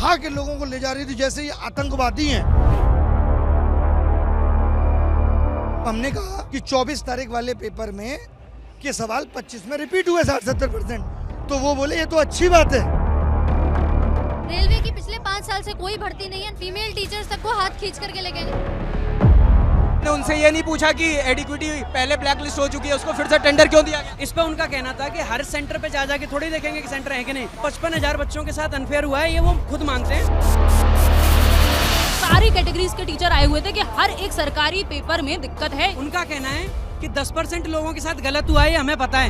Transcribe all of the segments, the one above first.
उठा के लोगों को ले जा रही थी जैसे ये आतंकवादी हैं। हमने कहा कि 24 तारीख वाले पेपर में के सवाल 25 में रिपीट हुए 60-70%, तो वो बोले ये तो अच्छी बात है। रेलवे की पिछले 5 साल से कोई भर्ती नहीं है, फीमेल टीचर्स तक को हाथ खींच करके ले गए। ने उनसे ये नहीं पूछा कि एडिक्विटी पहले ब्लैकलिस्ट हो चुकी है, उसको फिर से टेंडर क्यों दिया गया। इस पर उनका कहना था कि हर सेंटर पे जा के थोड़ी देखेंगे कि सेंटर है कि नहीं। 55,000 बच्चों के साथ अनफेयर हुआ है, ये वो खुद मानते हैं। सारी कैटेगरीज के टीचर आए हुए थे कि हर एक सरकारी पेपर में दिक्कत है। उनका कहना है कि 10% लोगों के साथ गलत हुआ है, ये हमें पता है।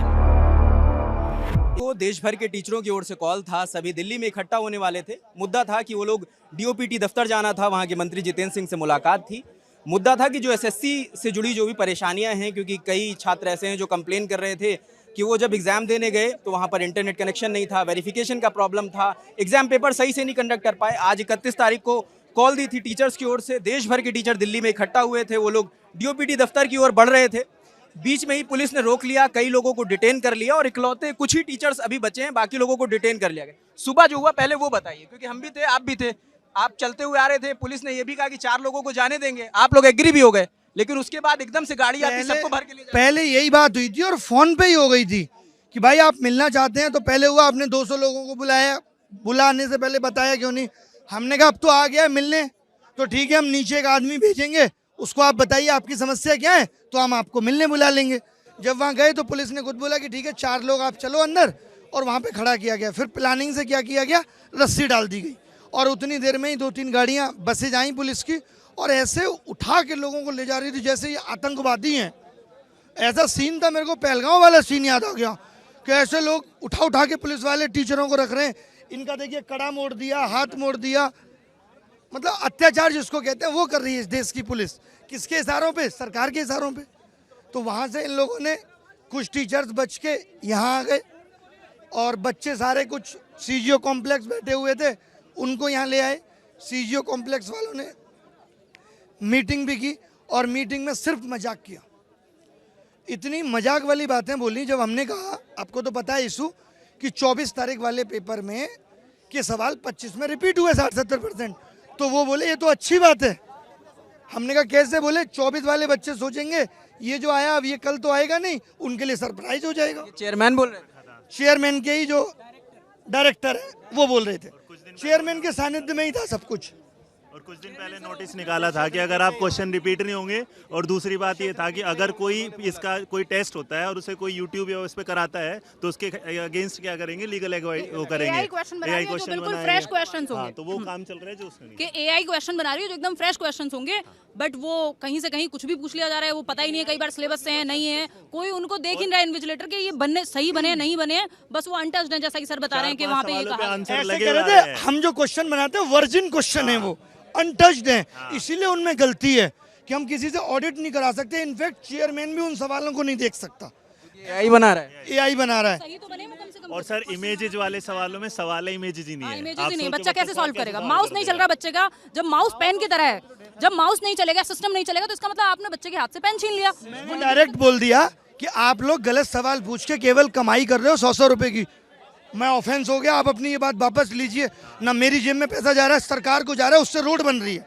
तो देश भर के टीचरों की ओर से कॉल था, सभी दिल्ली में इकट्ठा होने वाले थे। मुद्दा था कि वो लोग डीओपीटी दफ्तर जाना था, वहाँ के मंत्री जितेंद्र सिंह से मुलाकात थी। मुद्दा था कि जो एसएससी से जुड़ी जो भी परेशानियां हैं, क्योंकि कई छात्र ऐसे हैं जो कंप्लेन कर रहे थे कि वो जब एग्जाम देने गए तो वहाँ पर इंटरनेट कनेक्शन नहीं था, वेरिफिकेशन का प्रॉब्लम था, एग्जाम पेपर सही से नहीं कंडक्ट कर पाए। आज 31 तारीख को कॉल दी थी टीचर्स की ओर से, देश भर के टीचर दिल्ली में इकट्ठा हुए थे। वो लोग डीओपीटी दफ्तर की ओर बढ़ रहे थे, बीच में ही पुलिस ने रोक लिया, कई लोगों को डिटेन कर लिया और इकलौते कुछ ही टीचर्स अभी बचे हैं, बाकी लोगों को डिटेन कर लिया गया। सुबह जो हुआ पहले वो बताइए, क्योंकि हम भी थे, आप भी थे, आप चलते हुए आ रहे थे, पुलिस ने ये भी कहा कि 4 लोगों को जाने देंगे, आप लोग एग्री भी हो गए, लेकिन उसके बाद एकदम से गाड़ी आती सबको भर के ले जाती। पहले यही बात हुई थी और फोन पे ही हो गई थी कि भाई आप मिलना चाहते हैं, तो पहले हुआ आपने 200 लोगों को बुलाया, बुलाने से पहले बताया क्यों नहीं। हमने कहा अब तो आ गया मिलने, तो ठीक है हम नीचे एक आदमी भेजेंगे, उसको आप बताइए आपकी समस्या क्या है, तो हम आपको मिलने बुला लेंगे। जब वहाँ गए तो पुलिस ने खुद बोला कि ठीक है 4 लोग आप चलो अंदर, और वहाँ पे खड़ा किया गया। फिर प्लानिंग से क्या किया गया, रस्सी डाल दी गई और उतनी देर में ही 2-3 गाड़ियाँ बसेज आई पुलिस की, और ऐसे उठा के लोगों को ले जा रही थी जैसे ये आतंकवादी हैं। ऐसा सीन था, मेरे को पहलगांव वाला सीन याद आ गया कि ऐसे लोग उठा के पुलिस वाले टीचरों को रख रहे हैं। इनका देखिए कड़ा मोड़ दिया, हाथ मोड़ दिया, मतलब अत्याचार जिसको कहते हैं वो कर रही है इस देश की पुलिस। किसके इशारों पे? सरकार के इशारों पे। तो वहाँ से इन लोगों ने कुछ टीचर्स बच के यहाँ आ गए, और बच्चे सारे कुछ सीजीओ कॉम्प्लेक्स बैठे हुए थे, उनको यहाँ ले आए। सीजीओ कॉम्प्लेक्स वालों ने मीटिंग भी की, और मीटिंग में सिर्फ मजाक किया। इतनी मजाक वाली बातें बोली। जब हमने कहा आपको तो पता है इशू कि 24 तारीख वाले पेपर में के सवाल 25 में रिपीट हुए 60-70%, तो वो बोले ये तो अच्छी बात है। हमने कहा कैसे? बोले 24 वाले बच्चे सोचेंगे ये जो आया अब ये कल तो आएगा नहीं, उनके लिए सरप्राइज हो जाएगा। चेयरमैन बोल रहे थे, चेयरमैन के ही जो डायरेक्टर है वो बोल रहे थे, चेयरमैन के सानिध्य में ही था सब कुछ। और कुछ दिन पहले नोटिस निकाला था कि अगर आप क्वेश्चन रिपीट नहीं होंगे, और दूसरी बात ये था कि अगर कोई इसका कोई टेस्ट होता है और उसे कोई यूट्यूब या उस पर कराता है तो उसके अगेंस्ट क्या करेंगे, लीगल वो करेंगे। एआई क्वेश्चन बना रही है जो बिल्कुल फ्रेश क्वेश्चंस होंगे। तो वो काम चल रहा है जो उसमें कि एआई क्वेश्चन बना रही है जो एकदम फ्रेश क्वेश्चंस होंगे, बट वो कहीं से कहीं कुछ भी पूछ लिया जा रहा है, वो पता ही नहीं है, कई बार सिलेबस से है नहीं है, कोई उनको देख ही नहीं रहा है इन्विजिलेटर के ये बनने सही बने नहीं बने, बस वो अनटच्ड है, जैसा कि सर बता रहे हैं कि वहाँ पे ये कहा ऐसे कह रहे थे हम जो क्वेश्चन बनाते हैं वर्जिन क्वेश्चन है, वो अनटच्ड है, इसीलिए उनमें गलती है कि हम किसी से ऑडिट नहीं करा सकते। इनफैक्ट चेयरमैन भी उन सवालों को नहीं देख सकता, एआई बना रहा है, एआई बना रहा है। सही तो बने वो कम से कम। और सर इमेजेस वाले सवालों में सवाल है, इमेजेस ही नहीं है। इमेजेस ही नहीं, बच्चा कैसे सॉल्व करेगा? माउस नहीं चल रहा बच्चे का, जब माउस पेन की तरह है, जब माउस नहीं चलेगा, सिस्टम नहीं चलेगा, तो इसका मतलब आपने बच्चे के हाथ से पेन छीन लिया। मैंने डायरेक्ट बोल दिया कि आप लोग गलत सवाल पूछ के केवल कमाई कर रहे हो 100-100 रुपए की। मैं ऑफेंस हो गया, आप अपनी ये बात वापस लीजिए। ना मेरी जेब में पैसा जा रहा है, सरकार को जा रहा है, उससे रोड बन रही है।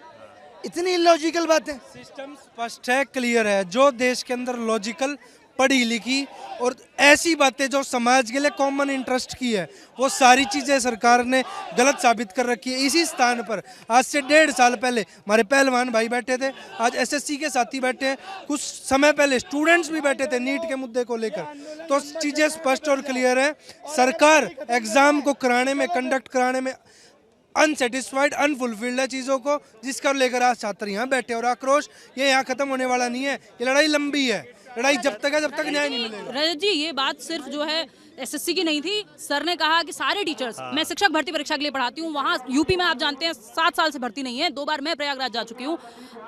इतनी इलॉजिकल बातें। सिस्टम स्पष्ट है, क्लियर है। जो देश के अंदर लॉजिकल, पढ़ी लिखी और ऐसी बातें जो समाज के लिए कॉमन इंटरेस्ट की है, वो सारी चीज़ें सरकार ने गलत साबित कर रखी है। इसी स्थान पर आज से 1.5 साल पहले हमारे पहलवान भाई बैठे थे, आज एसएससी के साथी बैठे हैं, कुछ समय पहले स्टूडेंट्स भी बैठे थे नीट के मुद्दे को लेकर। तो चीज़ें स्पष्ट और क्लियर है। सरकार एग्ज़ाम को कराने में, कंडक्ट कराने में अनसेटिस्फाइड, अनफुलफिल्ड है चीज़ों को, जिसका लेकर आज छात्र यहाँ बैठे। और आक्रोश ये यहाँ खत्म होने वाला नहीं है, ये लड़ाई लंबी है। लड़ाई जब तक है जब तक न्याय नहीं मिलेगा। रजत जी ये बात सिर्फ जो है एसएससी की नहीं थी, सर ने कहा कि सारे टीचर्स, मैं शिक्षक भर्ती परीक्षा के लिए पढ़ाती हूँ, वहाँ यूपी में आप जानते हैं 7 साल से भर्ती नहीं है, 2 बार मैं प्रयागराज जा चुकी हूँ,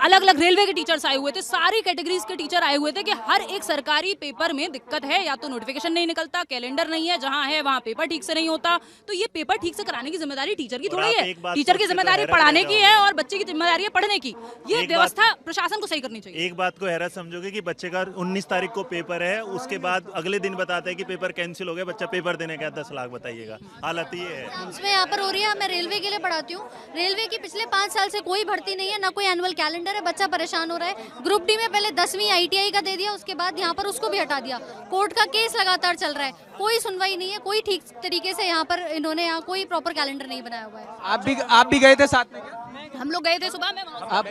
अलग अलग रेलवे के टीचर्स आए हुए थे, सारी कैटेगरीज के टीचर आए हुए थे कि हर एक सरकारी पेपर में दिक्कत है, या तो नोटिफिकेशन नहीं निकलता, कैलेंडर नहीं है, जहाँ है वहाँ पेपर ठीक से नहीं होता। तो ये पेपर ठीक से कराने की जिम्मेदारी टीचर की थोड़ी है, टीचर की जिम्मेदारी पढ़ाने की है और बच्चे की जिम्मेदारी है पढ़ने की। ये व्यवस्था प्रशासन को सही करनी चाहिए। एक बात को हैरत समझोगे कि बच्चे का 19 तारीख को पेपर है, उसके बाद अगले दिन बताता है कि पेपर कैंसिल हो गए, बच्चा पेपर देने गया 10 लाख, बताइएगा हालत ये है। इसमें यहाँ पर हो रही है। मैं रेलवे के लिए पढ़ाती हूँ। रेलवे की पिछले 5 साल से कोई भर्ती नहीं है, ना कोई एनुअल कैलेंडर है। बच्चा परेशान हो रहा है। ग्रुप डी में पहले 10वीं ITI का दे दिया, उसके बाद यहाँ पर उसको भी हटा दिया। कोर्ट का केस लगातार चल रहा है, कोई सुनवाई नहीं है, कोई ठीक तरीके से यहाँ पर इन्होंने यहाँ कोई प्रॉपर कैलेंडर नहीं बनाया हुआ है। आप भी गए थे साथ में क्या? हम लोग गए थे सुबह में वहाँ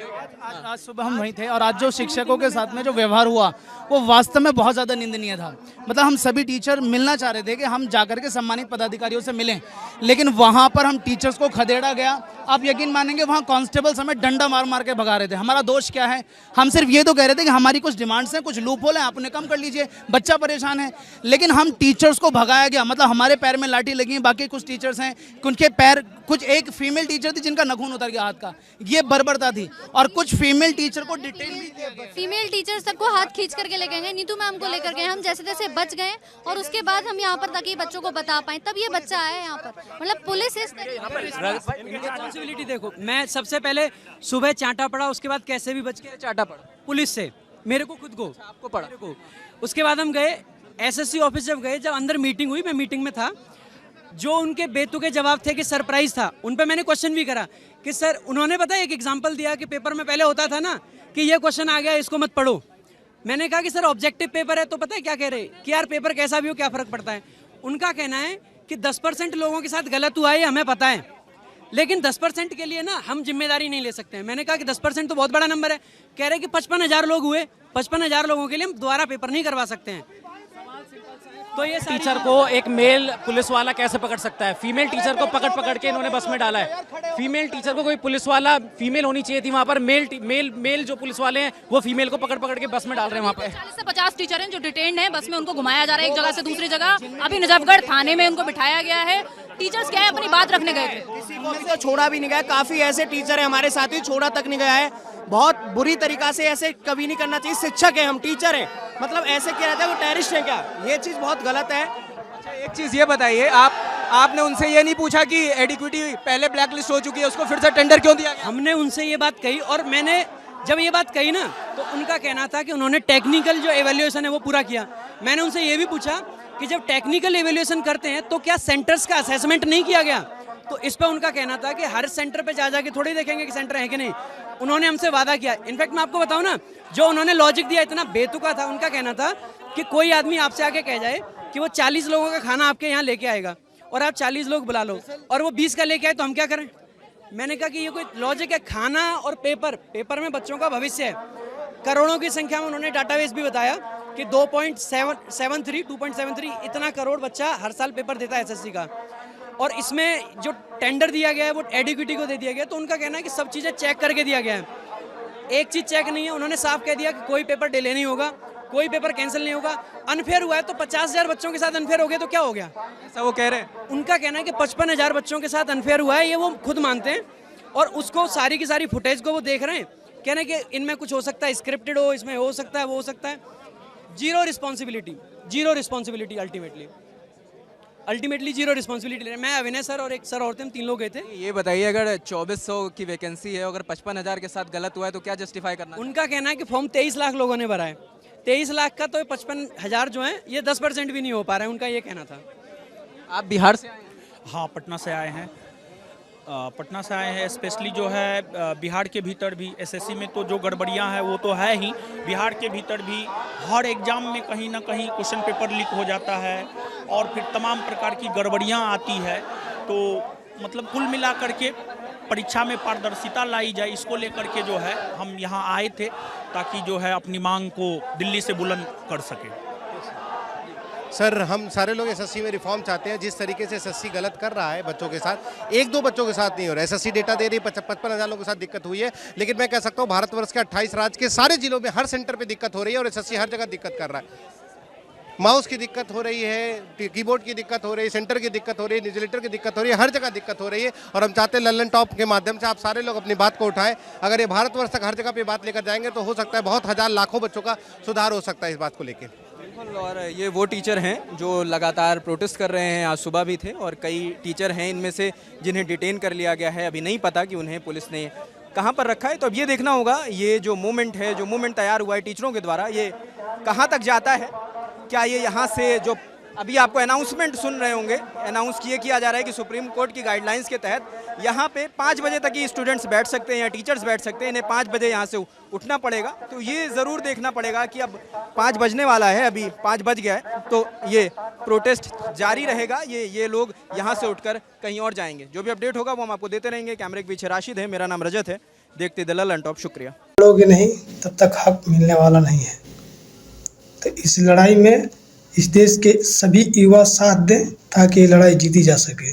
आज सुबह हम वहीं थे और आज जो शिक्षकों के साथ में जो व्यवहार हुआ वो वास्तव में बहुत ज़्यादा निंदनीय था। मतलब हम सभी टीचर मिलना चाह रहे थे कि हम जाकर के सम्मानित पदाधिकारियों से मिलें, लेकिन वहाँ पर हम टीचर्स को खदेड़ा गया। आप यकीन मानेंगे वहाँ कांस्टेबल्स हमें डंडा मार मार के भगा रहे थे। हमारा दोष क्या है? हम सिर्फ ये तो कह रहे थे कि हमारी कुछ डिमांड्स हैं, कुछ लूप होल है, आप उन्हें कम कर लीजिए, बच्चा परेशान है। लेकिन हम टीचर्स को भगाया गया। मतलब हमारे पैर में लाठी लगी, बाकी कुछ टीचर्स हैं उनके पैर, कुछ एक फीमेल टीचर थी जिनका नखून उतर गया हाथ का, ये बर्बरता थी। और कुछ फीमेल टीचर को डिटेन भी किया गया। फीमेल टीचर्स तक को हाथ खींच करके लेके गए, नीतू मैम को लेकर गए। हम जैसे तैसे बच गए और उसके बाद हम यहाँ पर ताकि बच्चों को बता पाए, तब ये बच्चा आया यहाँ पर। मतलब पुलिस इस रिस्पॉन्सिबिलिटी देखो, मैं सबसे पहले सुबह चांटा पड़ा, उसके बाद कैसे भी बच के चांटा पड़ा पुलिस से, मेरे को खुद को, आपको पड़ा को। उसके बाद हम गए SSC ऑफिस, जब गए, जब अंदर मीटिंग हुई, मैं मीटिंग में था। जो उनके बेतुके जवाब थे कि सरप्राइज था, उन पे मैंने क्वेश्चन भी करा कि सर, उन्होंने पता है एक एग्जांपल दिया कि पेपर में पहले होता था ना कि ये क्वेश्चन आ गया, इसको मत पढ़ो। मैंने कहा कि सर ऑब्जेक्टिव पेपर है, तो पता है क्या कह रहे कि यार पेपर कैसा भी हो क्या फर्क पड़ता है। उनका कहना है कि 10% लोगों के साथ गलत हुआ है, ये हमें पता है, लेकिन 10% के लिए ना हम जिम्मेदारी नहीं ले सकते हैं। मैंने कहा कि 10% तो बहुत बड़ा नंबर है। कह रहे कि 55,000 लोग हुए, 55,000 लोगों के लिए हम दोबारा पेपर नहीं करवा सकते हैं। तो ये टीचर को एक मेल पुलिस वाला कैसे पकड़ सकता है? फीमेल टीचर को पकड़ के इन्होंने बस में डाला है। फीमेल टीचर को कोई पुलिस वाला, फीमेल होनी चाहिए थी वहाँ पर, मेल जो पुलिस वाले हैं वो फीमेल को पकड़ के बस में डाल रहे हैं। वहाँ पे 40 से 50 टीचर हैं जो डिटेन्ड हैं, बस में उनको घुमाया जा रहा है एक जगह से दूसरी जगह। अभी नजफगढ़ थाने में उनको बिठाया गया है। टीचर्स क्या है, अपनी बात रखने गए थे। किसी को भी तो छोड़ा भी नहीं गया। काफी ऐसे टीचर है हमारे साथ ही, छोड़ा तक नहीं गया है। बहुत बुरी तरीका से ऐसे कभी नहीं करना चाहिए। शिक्षक है हम, टीचर हैं, मतलब ऐसे क्या रहता है, वो टेररिस्ट है क्या? ये चीज बहुत गलत है। एक चीज ये बताइए, आपने उनसे ये नहीं पूछा कि एडिक्विटी पहले ब्लैक लिस्ट हो चुकी है, उसको फिर से टेंडर क्यों दिया गया? हमने उनसे ये बात कही, और मैंने जब ये बात कही ना, तो उनका कहना था कि उन्होंने टेक्निकल जो एवेल्युएशन है वो पूरा किया। मैंने उनसे ये भी पूछा कि जब टेक्निकल एवेल्युएशन करते हैं तो क्या सेंटर्स का असेसमेंट नहीं किया गया? तो इस पर उनका कहना था कि हर सेंटर पे जा के थोड़ी देखेंगे कि सेंटर है कि नहीं। उन्होंने हमसे वादा किया। इनफैक्ट मैं आपको बताऊं ना, जो उन्होंने लॉजिक दिया इतना बेतुका था। उनका कहना था कि कोई आदमी आपसे आके कह जाए कि वो 40 लोगों का खाना आपके यहाँ लेके आएगा और आप 40 लोग बुला लो और वो 20 का लेके आए, तो हम क्या करें? मैंने कहा कि ये कोई लॉजिक है? खाना और पेपर में बच्चों का भविष्य है। करोड़ों की संख्या में उन्होंने डाटाबेस भी बताया कि 2.73 इतना करोड़ बच्चा हर साल पेपर देता है SSC का, और इसमें जो टेंडर दिया गया है वो एडिक्विटी को दे दिया गया। तो उनका कहना है कि सब चीज़ें चेक करके दिया गया है, एक चीज़ चेक नहीं है। उन्होंने साफ कह दिया कि कोई पेपर डिले नहीं होगा, कोई पेपर कैंसिल नहीं होगा। अनफेयर हुआ है तो 50,000 बच्चों के साथ अनफेयर हो गया तो क्या हो गया? ऐसा वो कह रहे हैं। उनका कहना है कि 55,000 बच्चों के साथ अनफेयर हुआ है, ये वो खुद मानते हैं, और उसको सारी की सारी फुटेज को वो देख रहे हैं। कह रहे हैं कि इनमें कुछ हो सकता है, स्क्रिप्टेड हो, इसमें हो सकता है, वो हो सकता है। Zero responsibility ultimately zero responsibility. मैं, अविनय सर और एक सर और थे, हम 3 लोग गए थे। ये बताइए, अगर 2400 की वैकेंसी है, अगर 55,000 के साथ गलत हुआ है तो क्या जस्टिफाई करना? उनका कहना है कि फॉर्म 23 लाख लोगों ने भरा है, 23 लाख का तो 55,000 जो है ये 10% भी नहीं हो पा रहा है, उनका ये कहना था। आप बिहार से आए हैं? हाँ, पटना से आए हैं। पटना से आए हैं। स्पेशली जो है बिहार के भीतर भी SSC में तो जो गड़बड़ियाँ हैं वो तो है ही, बिहार के भीतर भी हर एग्ज़ाम में कहीं ना कहीं क्वेश्चन पेपर लीक हो जाता है और फिर तमाम प्रकार की गड़बड़ियाँ आती है। तो मतलब कुल मिलाकर के परीक्षा में पारदर्शिता लाई जाए, इसको लेकर के जो है हम यहाँ आए थे ताकि जो है अपनी मांग को दिल्ली से बुलंद कर सके। सर, हम सारे लोग SSC में रिफॉर्म चाहते हैं। जिस तरीके से SSC गलत कर रहा है बच्चों के साथ, 1-2 बच्चों के साथ नहीं हो रहा है। SSC डेटा दे रही है 55,000 लोगों के साथ दिक्कत हुई है, लेकिन मैं कह सकता हूँ भारतवर्ष के 28 राज्य के सारे जिलों में हर सेंटर पे दिक्कत हो रही है और SSC हर जगह दिक्कत कर रहा है। माउस की दिक्कत हो रही है, कीबोर्ड की दिक्कत हो रही है, सेंटर की दिक्कत हो रही है, न्यूज़लेटर की दिक्कत हो रही है, हर जगह दिक्कत हो रही है। और हम चाहते हैं लल्लन टॉप के माध्यम से आप सारे लोग अपनी बात को उठाएं। अगर ये भारतवर्ष तक हर जगह पे बात लेकर जाएंगे तो हो सकता है बहुत हज़ार लाखों बच्चों का सुधार हो सकता है इस बात को लेकर। और ये वो टीचर हैं जो लगातार प्रोटेस्ट कर रहे हैं, आज सुबह भी थे, और कई टीचर हैं इनमें से जिन्हें डिटेन कर लिया गया है। अभी नहीं पता कि उन्हें पुलिस ने कहाँ पर रखा है। तो अब ये देखना होगा, ये जो मूवमेंट है, जो मूवमेंट तैयार हुआ है टीचरों के द्वारा, ये कहाँ तक जाता है। क्या ये यहाँ से जो अभी आपको अनाउंसमेंट सुन रहे होंगे, अनाउंस किया जा रहा है कि सुप्रीम कोर्ट की गाइडलाइंस के तहत यहाँ पे 5 बजे तक ही स्टूडेंट्स बैठ सकते हैं या टीचर्स बैठ सकते हैं, इन्हें 5 बजे यहाँ से उठना पड़ेगा। तो ये ज़रूर देखना पड़ेगा कि अब 5 बजने वाला है, अभी 5 बज गया है, तो ये प्रोटेस्ट जारी रहेगा, ये लोग यहाँ से उठकर कहीं और जाएंगे। जो भी अपडेट होगा वो हम आपको देते रहेंगे। कैमरे के पीछे राशिद है, मेरा नाम रजत है, देखते दलाल ऑन टॉप। शुक्रिया। लड़ोगे नहीं तब तक हक मिलने वाला नहीं है। तो इस लड़ाई में इस देश के सभी युवा साथ दें ताकि ये लड़ाई जीती जा सके।